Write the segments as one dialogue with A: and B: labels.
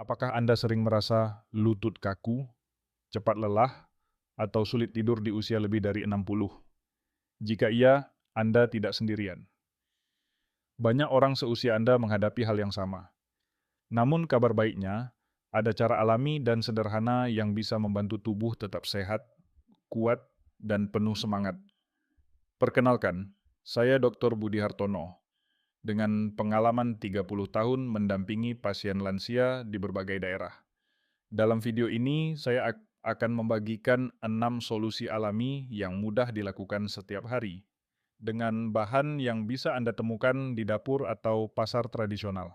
A: Apakah Anda sering merasa lutut kaku, cepat lelah, atau sulit tidur di usia lebih dari 60? Jika iya, Anda tidak sendirian. Banyak orang seusia Anda menghadapi hal yang sama. Namun kabar baiknya, ada cara alami dan sederhana yang bisa membantu tubuh tetap sehat, kuat, dan penuh semangat. Perkenalkan, saya Dr. Budi Hartono, dengan pengalaman 30 tahun mendampingi pasien lansia di berbagai daerah. Dalam video ini, saya akan membagikan 6 solusi alami yang mudah dilakukan setiap hari, dengan bahan yang bisa Anda temukan di dapur atau pasar tradisional.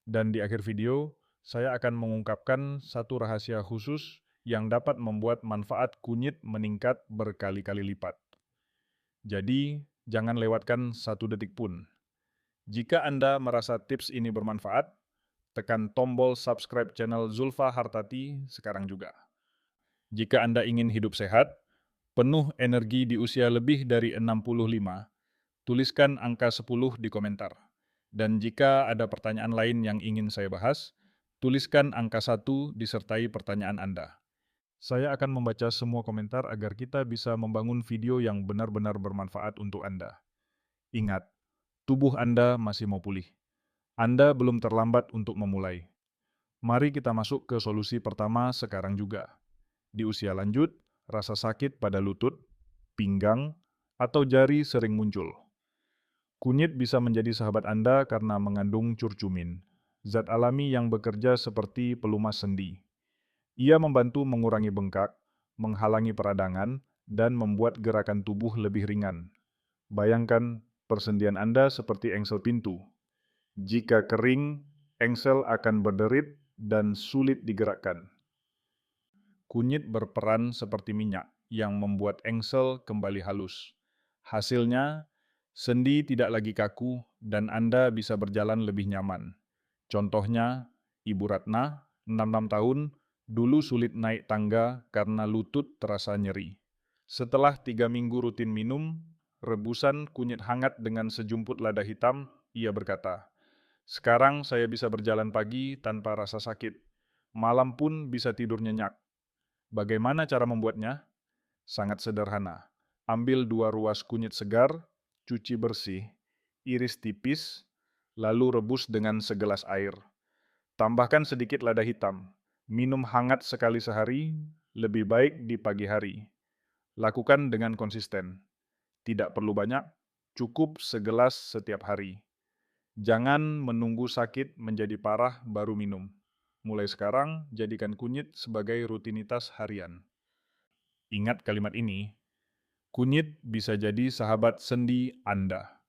A: Dan di akhir video, saya akan mengungkapkan satu rahasia khusus yang dapat membuat manfaat kunyit meningkat berkali-kali lipat. Jadi, jangan lewatkan satu detik pun. Jika Anda merasa tips ini bermanfaat, tekan tombol subscribe channel Zulfa Hartati sekarang juga. Jika Anda ingin hidup sehat, penuh energi di usia lebih dari 65, tuliskan angka 10 di komentar. Dan jika ada pertanyaan lain yang ingin saya bahas, tuliskan angka 1 disertai pertanyaan Anda. Saya akan membaca semua komentar agar kita bisa membangun video yang benar-benar bermanfaat untuk Anda. Ingat, tubuh Anda masih mau pulih. Anda belum terlambat untuk memulai. Mari kita masuk ke solusi pertama sekarang juga. Di usia lanjut, rasa sakit pada lutut, pinggang, atau jari sering muncul. Kunyit bisa menjadi sahabat Anda karena mengandung curcumin, zat alami yang bekerja seperti pelumas sendi. Ia membantu mengurangi bengkak, menghalangi peradangan, dan membuat gerakan tubuh lebih ringan. Bayangkan persendian Anda seperti engsel pintu. Jika kering, engsel akan berderit dan sulit digerakkan. Kunyit berperan seperti minyak yang membuat engsel kembali halus. Hasilnya, sendi tidak lagi kaku dan Anda bisa berjalan lebih nyaman. Contohnya, Ibu Ratna, 66 tahun, dulu sulit naik tangga karena lutut terasa nyeri. Setelah 3 minggu rutin minum, rebusan kunyit hangat dengan sejumput lada hitam, ia berkata, "Sekarang saya bisa berjalan pagi tanpa rasa sakit. Malam pun bisa tidur nyenyak." Bagaimana cara membuatnya? Sangat sederhana. Ambil 2 ruas kunyit segar, cuci bersih, iris tipis, lalu rebus dengan segelas air. Tambahkan sedikit lada hitam. Minum hangat sekali sehari, lebih baik di pagi hari. Lakukan dengan konsisten. Tidak perlu banyak, cukup segelas setiap hari. Jangan menunggu sakit menjadi parah baru minum. Mulai sekarang, jadikan kunyit sebagai rutinitas harian. Ingat kalimat ini, kunyit bisa jadi sahabat sendi Anda.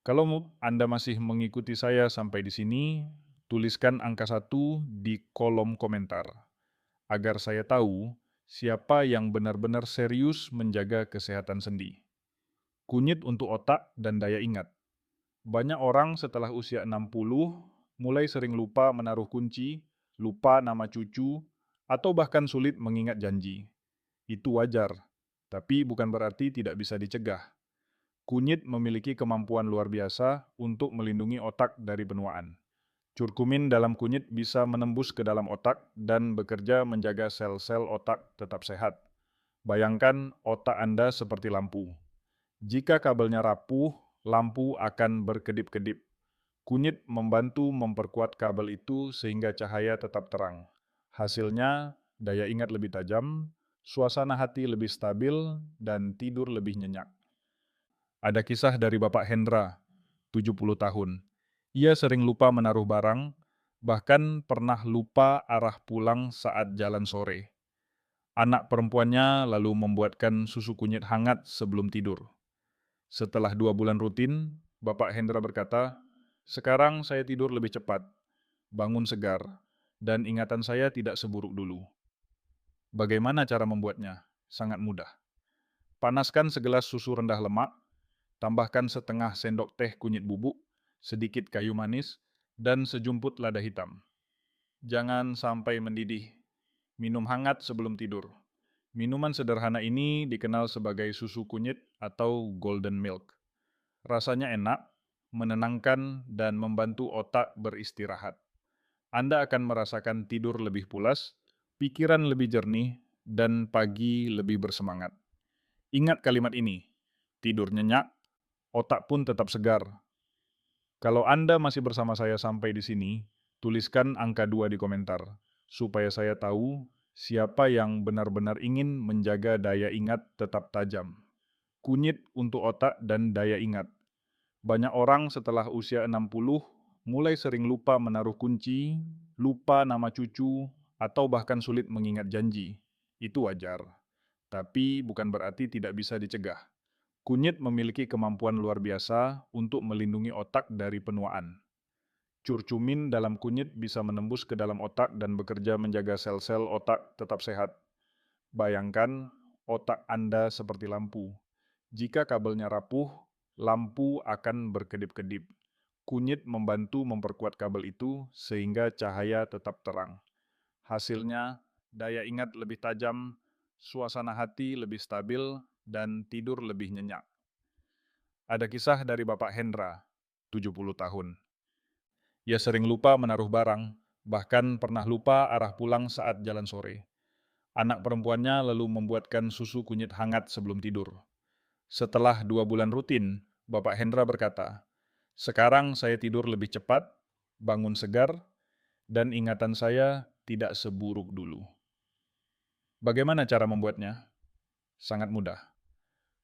A: Kalau Anda masih mengikuti saya sampai di sini, tuliskan angka 1 di kolom komentar, agar saya tahu siapa yang benar-benar serius menjaga kesehatan sendi. Kunyit untuk otak dan daya ingat. Banyak orang setelah usia 60 mulai sering lupa menaruh kunci, lupa nama cucu, atau bahkan sulit mengingat janji. Itu wajar, tapi bukan berarti tidak bisa dicegah. Kunyit memiliki kemampuan luar biasa untuk melindungi otak dari penuaan. Curkumin dalam kunyit bisa menembus ke dalam otak dan bekerja menjaga sel-sel otak tetap sehat. Bayangkan otak Anda seperti lampu. Jika kabelnya rapuh, lampu akan berkedip-kedip. Kunyit membantu memperkuat kabel itu sehingga cahaya tetap terang. Hasilnya, daya ingat lebih tajam, suasana hati lebih stabil, dan tidur lebih nyenyak. Ada kisah dari Bapak Hendra, 70 tahun. Ia sering lupa menaruh barang, bahkan pernah lupa arah pulang saat jalan sore. Anak perempuannya lalu membuatkan susu kunyit hangat sebelum tidur. Setelah 2 bulan rutin, Bapak Hendra berkata, "Sekarang saya tidur lebih cepat, bangun segar, dan ingatan saya tidak seburuk dulu." Bagaimana cara membuatnya? Sangat mudah. Panaskan segelas susu rendah lemak, tambahkan setengah sendok teh kunyit bubuk, sedikit kayu manis, dan sejumput lada hitam. Jangan sampai mendidih. Minum hangat sebelum tidur. Minuman sederhana ini dikenal sebagai susu kunyit atau golden milk. Rasanya enak, menenangkan, dan membantu otak beristirahat. Anda akan merasakan tidur lebih pulas, pikiran lebih jernih, dan pagi lebih bersemangat. Ingat kalimat ini, tidur nyenyak, otak pun tetap segar. Kalau Anda masih bersama saya sampai di sini, tuliskan angka 2 di komentar, supaya saya tahu siapa yang benar-benar ingin menjaga daya ingat tetap tajam. Kunyit untuk otak dan daya ingat. Banyak orang setelah usia 60 mulai sering lupa menaruh kunci, lupa nama cucu, atau bahkan sulit mengingat janji. Itu wajar, tapi bukan berarti tidak bisa dicegah. Kunyit memiliki kemampuan luar biasa untuk melindungi otak dari penuaan. Curcumin dalam kunyit bisa menembus ke dalam otak dan bekerja menjaga sel-sel otak tetap sehat. Bayangkan otak Anda seperti lampu. Jika kabelnya rapuh, lampu akan berkedip-kedip. Kunyit membantu memperkuat kabel itu sehingga cahaya tetap terang. Hasilnya, daya ingat lebih tajam, suasana hati lebih stabil, dan tidur lebih nyenyak. Ada kisah dari Bapak Hendra, 70 tahun. Ia sering lupa menaruh barang, bahkan pernah lupa arah pulang saat jalan sore. Anak perempuannya lalu membuatkan susu kunyit hangat sebelum tidur. Setelah 2 bulan rutin, Bapak Hendra berkata, "Sekarang saya tidur lebih cepat, bangun segar, dan ingatan saya tidak seburuk dulu." Bagaimana cara membuatnya? Sangat mudah.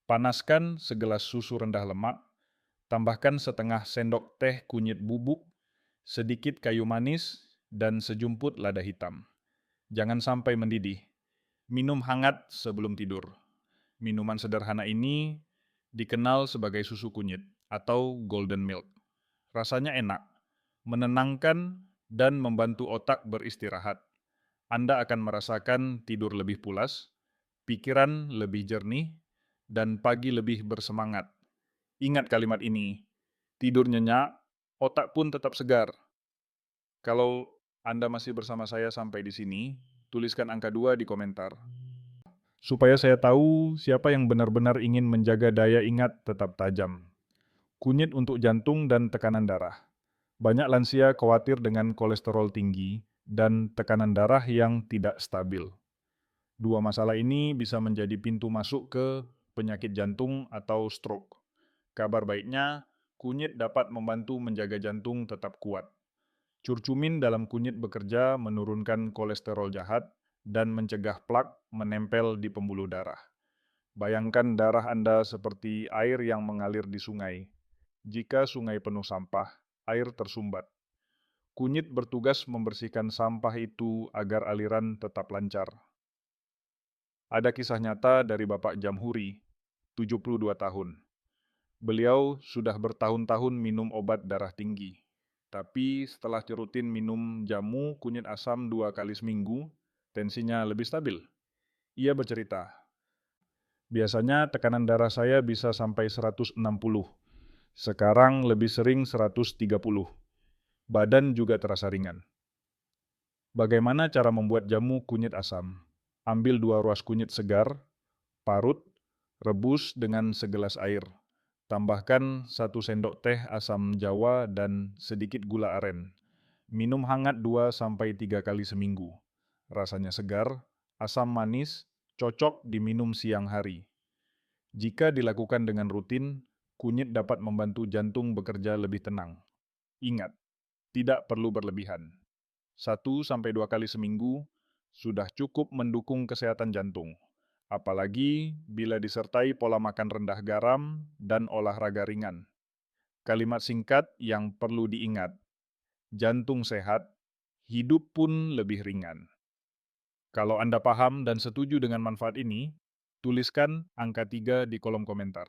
A: Panaskan segelas susu rendah lemak, tambahkan setengah sendok teh kunyit bubuk, sedikit kayu manis, dan sejumput lada hitam. Jangan sampai mendidih. Minum hangat sebelum tidur. Minuman sederhana ini dikenal sebagai susu kunyit atau golden milk. Rasanya enak, menenangkan, dan membantu otak beristirahat. Anda akan merasakan tidur lebih pulas, pikiran lebih jernih, dan pagi lebih bersemangat. Ingat kalimat ini, tidur nyenyak, otak pun tetap segar. Kalau Anda masih bersama saya sampai di sini, tuliskan angka 2 di komentar. Supaya saya tahu siapa yang benar-benar ingin menjaga daya ingat tetap tajam. Kunyit untuk jantung dan tekanan darah. Banyak lansia khawatir dengan kolesterol tinggi dan tekanan darah yang tidak stabil. Dua masalah ini bisa menjadi pintu masuk ke penyakit jantung atau stroke. Kabar baiknya, kunyit dapat membantu menjaga jantung tetap kuat. Curcumin dalam kunyit bekerja menurunkan kolesterol jahat dan mencegah plak menempel di pembuluh darah. Bayangkan darah Anda seperti air yang mengalir di sungai. Jika sungai penuh sampah, air tersumbat. Kunyit bertugas membersihkan sampah itu agar aliran tetap lancar. Ada kisah nyata dari Bapak Jamhuri, 72 tahun. Beliau sudah bertahun-tahun minum obat darah tinggi. Tapi setelah rutin minum jamu kunyit asam 2 kali seminggu, tensinya lebih stabil. Ia bercerita, biasanya tekanan darah saya bisa sampai 160. Sekarang lebih sering 130. Badan juga terasa ringan. Bagaimana cara membuat jamu kunyit asam? Ambil 2 ruas kunyit segar, parut, rebus dengan segelas air. Tambahkan 1 sendok teh asam jawa dan sedikit gula aren. Minum hangat 2-3 kali seminggu. Rasanya segar, asam manis, cocok diminum siang hari. Jika dilakukan dengan rutin, kunyit dapat membantu jantung bekerja lebih tenang. Ingat, tidak perlu berlebihan. 1-2 kali seminggu sudah cukup mendukung kesehatan jantung. Apalagi bila disertai pola makan rendah garam dan olahraga ringan. Kalimat singkat yang perlu diingat, jantung sehat, hidup pun lebih ringan. Kalau Anda paham dan setuju dengan manfaat ini, tuliskan angka 3 di kolom komentar.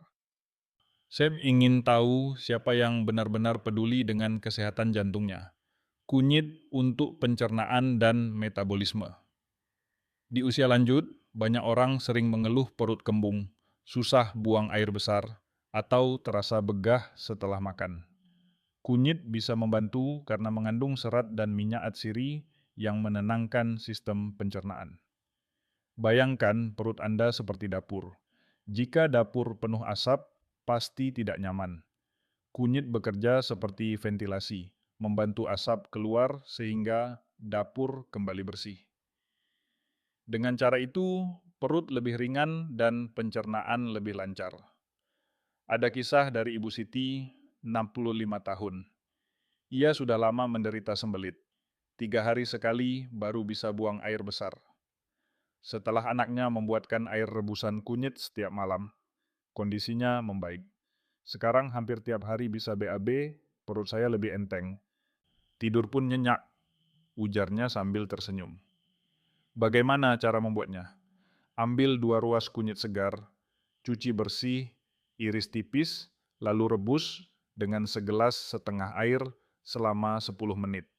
A: Saya ingin tahu siapa yang benar-benar peduli dengan kesehatan jantungnya. Kunyit untuk pencernaan dan metabolisme. Di usia lanjut, banyak orang sering mengeluh perut kembung, susah buang air besar, atau terasa begah setelah makan. Kunyit bisa membantu karena mengandung serat dan minyak atsiri yang menenangkan sistem pencernaan. Bayangkan perut Anda seperti dapur. Jika dapur penuh asap, pasti tidak nyaman. Kunyit bekerja seperti ventilasi, membantu asap keluar sehingga dapur kembali bersih. Dengan cara itu, perut lebih ringan dan pencernaan lebih lancar. Ada kisah dari Ibu Siti, 65 tahun. Ia sudah lama menderita sembelit. 3 hari sekali baru bisa buang air besar. Setelah anaknya membuatkan air rebusan kunyit setiap malam, kondisinya membaik. Sekarang hampir tiap hari bisa BAB, perut saya lebih enteng. Tidur pun nyenyak, ujarnya sambil tersenyum. Bagaimana cara membuatnya? Ambil 2 ruas kunyit segar, cuci bersih, iris tipis, lalu rebus dengan segelas setengah air selama 10 menit.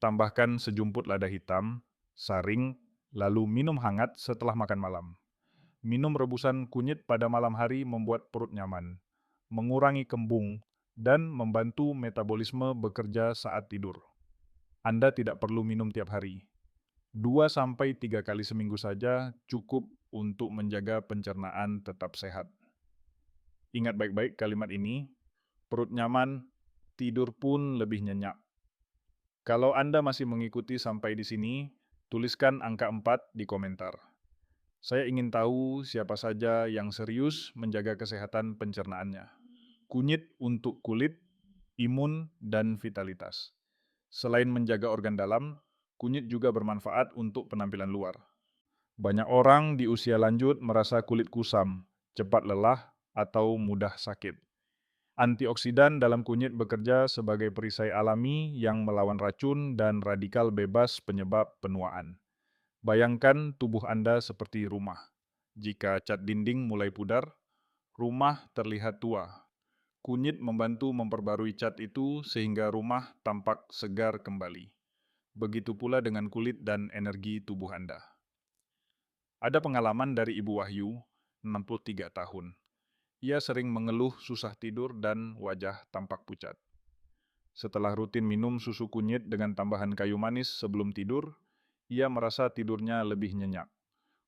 A: Tambahkan sejumput lada hitam, saring, lalu minum hangat setelah makan malam. Minum rebusan kunyit pada malam hari membuat perut nyaman, mengurangi kembung, dan membantu metabolisme bekerja saat tidur. Anda tidak perlu minum tiap hari. 2 sampai 3 kali seminggu saja cukup untuk menjaga pencernaan tetap sehat. Ingat baik-baik kalimat ini, perut nyaman, tidur pun lebih nyenyak. Kalau Anda masih mengikuti sampai di sini, tuliskan angka 4 di komentar. Saya ingin tahu siapa saja yang serius menjaga kesehatan pencernaannya. Kunyit untuk kulit, imun, dan vitalitas. Selain menjaga organ dalam, kunyit juga bermanfaat untuk penampilan luar. Banyak orang di usia lanjut merasa kulit kusam, cepat lelah, atau mudah sakit. Antioksidan dalam kunyit bekerja sebagai perisai alami yang melawan racun dan radikal bebas penyebab penuaan. Bayangkan tubuh Anda seperti rumah. Jika cat dinding mulai pudar, rumah terlihat tua. Kunyit membantu memperbarui cat itu sehingga rumah tampak segar kembali. Begitu pula dengan kulit dan energi tubuh Anda. Ada pengalaman dari Ibu Wahyu, 63 tahun. Ia sering mengeluh susah tidur dan wajah tampak pucat. Setelah rutin minum susu kunyit dengan tambahan kayu manis sebelum tidur, ia merasa tidurnya lebih nyenyak.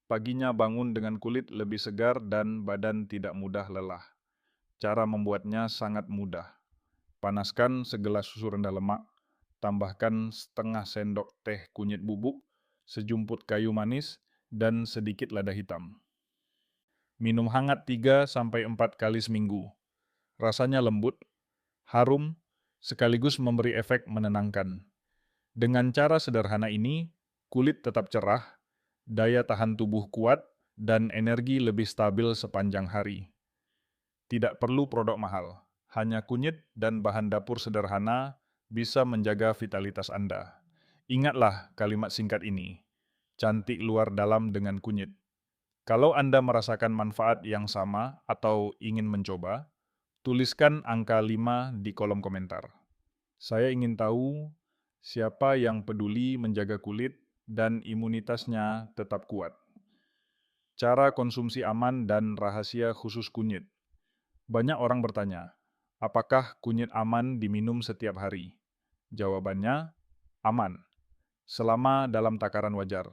A: Paginya bangun dengan kulit lebih segar dan badan tidak mudah lelah. Cara membuatnya sangat mudah. Panaskan segelas susu rendah lemak, tambahkan setengah sendok teh kunyit bubuk, sejumput kayu manis, dan sedikit lada hitam. Minum hangat 3-4 kali seminggu. Rasanya lembut, harum, sekaligus memberi efek menenangkan. Dengan cara sederhana ini, kulit tetap cerah, daya tahan tubuh kuat, dan energi lebih stabil sepanjang hari. Tidak perlu produk mahal, hanya kunyit dan bahan dapur sederhana bisa menjaga vitalitas Anda. Ingatlah kalimat singkat ini, cantik luar dalam dengan kunyit. Kalau Anda merasakan manfaat yang sama atau ingin mencoba, tuliskan angka 5 di kolom komentar. Saya ingin tahu siapa yang peduli menjaga kulit dan imunitasnya tetap kuat. Cara konsumsi aman dan rahasia khusus kunyit. Banyak orang bertanya, apakah kunyit aman diminum setiap hari? Jawabannya, aman, selama dalam takaran wajar.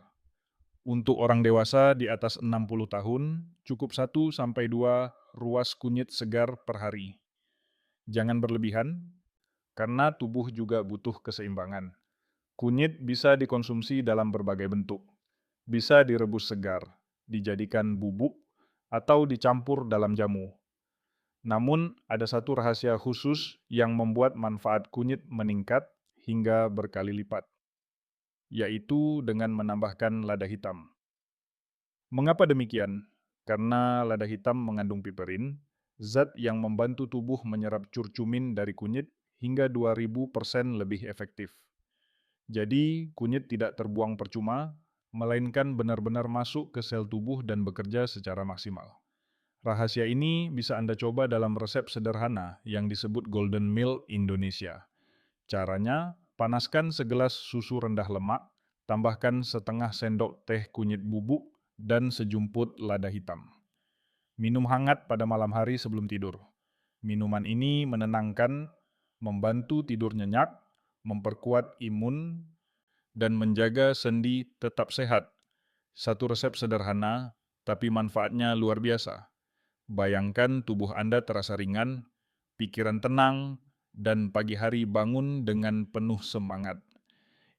A: Untuk orang dewasa di atas 60 tahun, cukup 1-2 ruas kunyit segar per hari. Jangan berlebihan, karena tubuh juga butuh keseimbangan. Kunyit bisa dikonsumsi dalam berbagai bentuk. Bisa direbus segar, dijadikan bubuk, atau dicampur dalam jamu. Namun, ada satu rahasia khusus yang membuat manfaat kunyit meningkat hingga berkali lipat, yaitu dengan menambahkan lada hitam. Mengapa demikian? Karena lada hitam mengandung piperin, zat yang membantu tubuh menyerap curcumin dari kunyit hingga 2000% lebih efektif. Jadi, kunyit tidak terbuang percuma, melainkan benar-benar masuk ke sel tubuh dan bekerja secara maksimal. Rahasia ini bisa Anda coba dalam resep sederhana yang disebut Golden Meal Indonesia. Caranya, panaskan segelas susu rendah lemak, tambahkan setengah sendok teh kunyit bubuk, dan sejumput lada hitam. Minum hangat pada malam hari sebelum tidur. Minuman ini menenangkan, membantu tidur nyenyak, memperkuat imun, dan menjaga sendi tetap sehat. Satu resep sederhana, tapi manfaatnya luar biasa. Bayangkan tubuh Anda terasa ringan, pikiran tenang, dan pagi hari bangun dengan penuh semangat.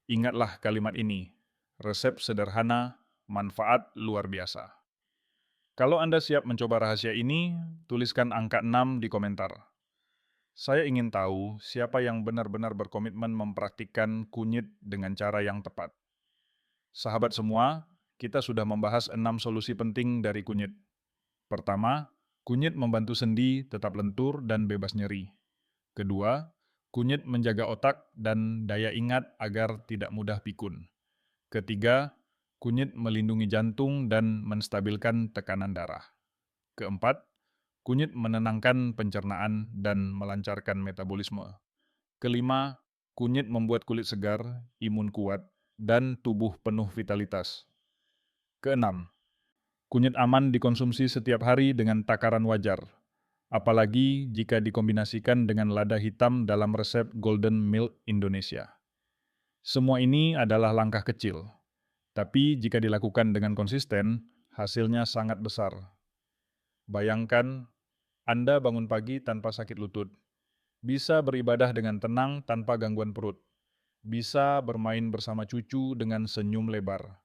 A: Ingatlah kalimat ini, resep sederhana, manfaat luar biasa. Kalau Anda siap mencoba rahasia ini, tuliskan angka 6 di komentar. Saya ingin tahu siapa yang benar-benar berkomitmen mempraktikkan kunyit dengan cara yang tepat. Sahabat semua, kita sudah membahas 6 solusi penting dari kunyit. Pertama, kunyit membantu sendi tetap lentur dan bebas nyeri. Kedua, kunyit menjaga otak dan daya ingat agar tidak mudah pikun. Ketiga, kunyit melindungi jantung dan menstabilkan tekanan darah. Keempat, kunyit menenangkan pencernaan dan melancarkan metabolisme. Kelima, kunyit membuat kulit segar, imun kuat, dan tubuh penuh vitalitas. Keenam, kunyit aman dikonsumsi setiap hari dengan takaran wajar, apalagi jika dikombinasikan dengan lada hitam dalam resep Golden Milk Indonesia. Semua ini adalah langkah kecil, tapi jika dilakukan dengan konsisten, hasilnya sangat besar. Bayangkan, Anda bangun pagi tanpa sakit lutut, bisa beribadah dengan tenang tanpa gangguan perut, bisa bermain bersama cucu dengan senyum lebar.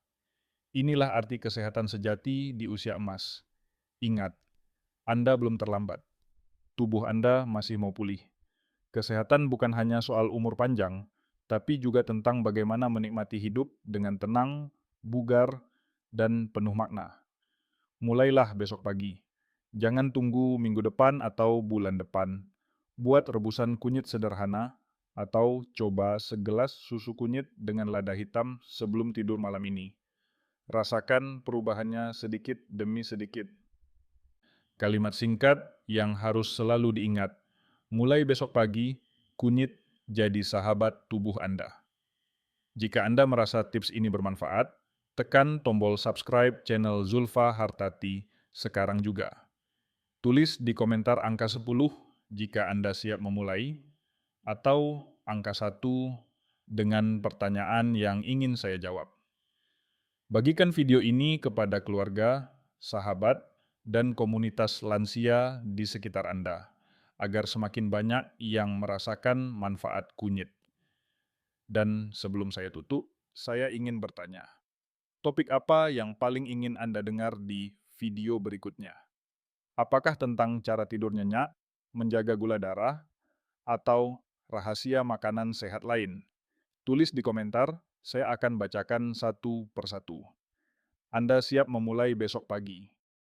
A: Inilah arti kesehatan sejati di usia emas. Ingat, Anda belum terlambat. Tubuh Anda masih mau pulih. Kesehatan bukan hanya soal umur panjang, tapi juga tentang bagaimana menikmati hidup dengan tenang, bugar, dan penuh makna. Mulailah besok pagi. Jangan tunggu minggu depan atau bulan depan. Buat rebusan kunyit sederhana, atau coba segelas susu kunyit dengan lada hitam sebelum tidur malam ini. Rasakan perubahannya sedikit demi sedikit. Kalimat singkat yang harus selalu diingat. Mulai besok pagi, kunyit jadi sahabat tubuh Anda. Jika Anda merasa tips ini bermanfaat, tekan tombol subscribe channel Zulfa Hartati sekarang juga. Tulis di komentar angka 10 jika Anda siap memulai, atau angka 1 dengan pertanyaan yang ingin saya jawab. Bagikan video ini kepada keluarga, sahabat, dan komunitas lansia di sekitar Anda, agar semakin banyak yang merasakan manfaat kunyit. Dan sebelum saya tutup, saya ingin bertanya, topik apa yang paling ingin Anda dengar di video berikutnya? Apakah tentang cara tidur nyenyak, menjaga gula darah, atau rahasia makanan sehat lain? Tulis di komentar, saya akan bacakan satu persatu. Anda siap memulai besok pagi.